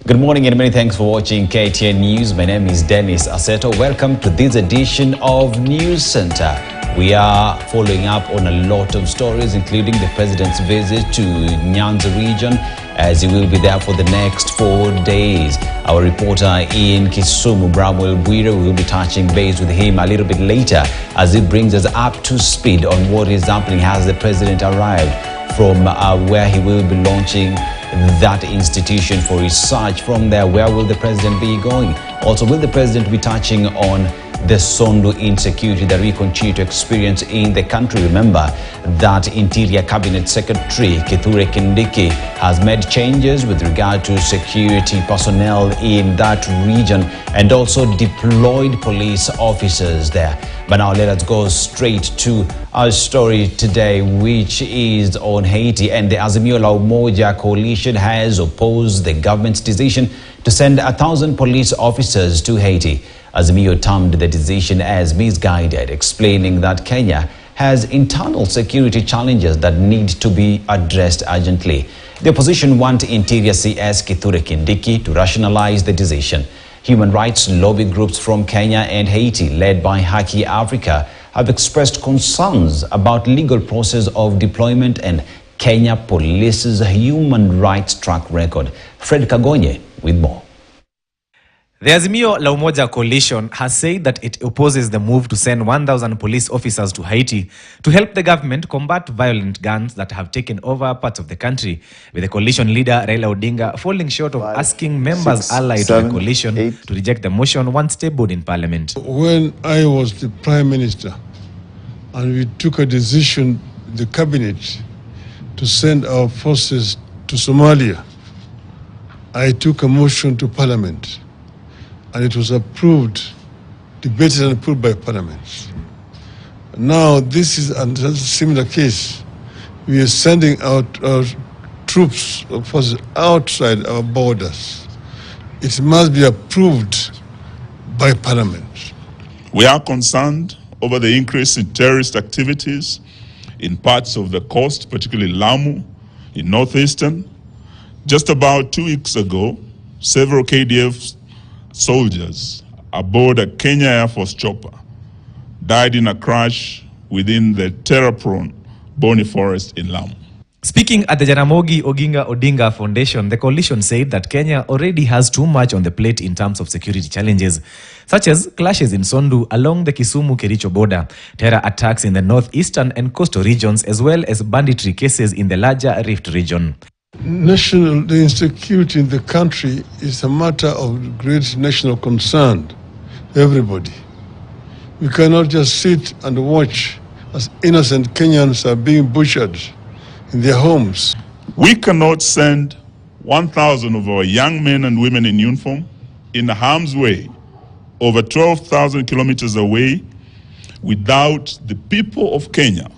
Good morning and many thanks for watching KTN News. My name is Dennis Aseto. Welcome to this edition of News Center. We are following up on a lot of stories, including the president's visit to Nyanza region, as he will be there for the next 4 days. Our reporter in Kisumu, Bramwell Bwire, will be touching base with him a little bit later as he brings us up to speed on what is happening as the president arrived from where he will be launching that institution for research. From there, where will the president be going? Also, will the president be touching on the Sondu insecurity that we continue to experience in the country? Remember that Interior Cabinet Secretary Kithure Kindiki has made changes with regard to security personnel in that region and also deployed police officers there. But now let us go straight to our story today, which is on Haiti. And the Azimio la Umoja coalition has opposed the government's decision to send 1,000 police officers to Haiti. Azimio termed the decision as misguided, explaining that Kenya has internal security challenges that need to be addressed urgently. The opposition want Interior CS Kithure Kindiki to rationalize the decision. Human rights lobby groups from Kenya and Haiti, led by Haki Africa, have expressed concerns about legal process of deployment and Kenya Police's human rights track record. Fred Kagonye with more. The Azimio la Umoja coalition has said that it opposes the move to send 1,000 police officers to Haiti to help the government combat violent gangs that have taken over parts of the country, with the coalition leader Raila Odinga falling short of asking members allied to the coalition to reject the motion once tabled in Parliament. When I was the Prime Minister and we took a decision, the cabinet, to send our forces to Somalia, I took a motion to Parliament. And it was approved, debated and approved by Parliament. Now this is a similar case. We are sending out our troops or forces outside our borders. It must be approved by Parliament. We are concerned over the increase in terrorist activities in parts of the coast, particularly Lamu, in northeastern. Just about 2 weeks ago, several KDF soldiers aboard a Kenya Air Force chopper died in a crash within the terror-prone Boni Forest in Lamu. Speaking at the Jaramogi Oginga Odinga Foundation, the coalition said that Kenya already has too much on the plate in terms of security challenges, such as clashes in Sondu along the Kisumu-Kericho border, terror attacks in the northeastern and coastal regions, as well as banditry cases in the larger Rift region. The insecurity in the country is a matter of great national concern to everybody. We cannot just sit and watch as innocent Kenyans are being butchered in their homes. We cannot send 1,000 of our young men and women in uniform in harm's way, over 12,000 kilometers away, without the people of Kenya,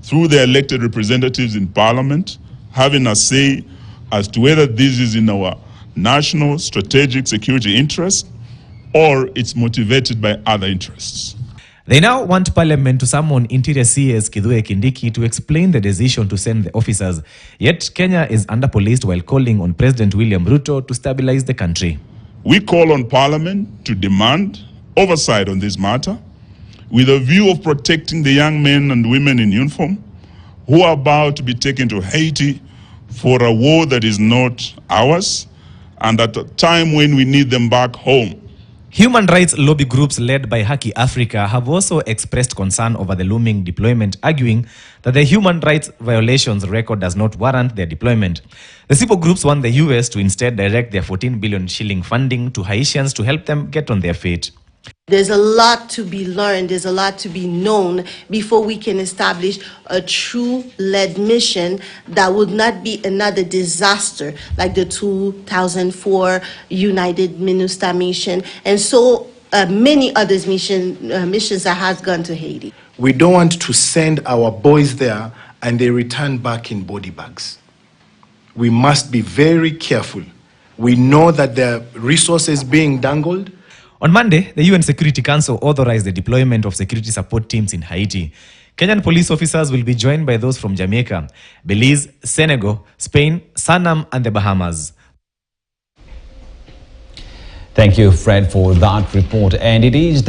through their elected representatives in Parliament, having a say as to whether this is in our national strategic security interest or it's motivated by other interests. They now want Parliament to summon Interior CS Kithure Kindiki to explain the decision to send the officers. Yet Kenya is under-policed while calling on President William Ruto to stabilize the country. We call on Parliament to demand oversight on this matter with a view of protecting the young men and women in uniform who are about to be taken to Haiti for a war that is not ours, and at a time when we need them back home. Human rights lobby groups led by Haki Africa have also expressed concern over the looming deployment, arguing that the human rights violations record does not warrant their deployment. The civil groups want the US to instead direct their 14 billion shilling funding to Haitians to help them get on their feet. There's a lot to be learned, there's a lot to be known before we can establish a true led mission that would not be another disaster like the 2004 United MINUSTA mission and so many other missions that has gone to Haiti. We don't want to send our boys there and they return back in body bags. We must be very careful. We know that there are resources being dangled. On Monday, the UN Security Council authorized the deployment of security support teams in Haiti. Kenyan police officers will be joined by those from Jamaica, Belize, Senegal, Spain, Suriname, and the Bahamas. Thank you, Fred, for that report. And it is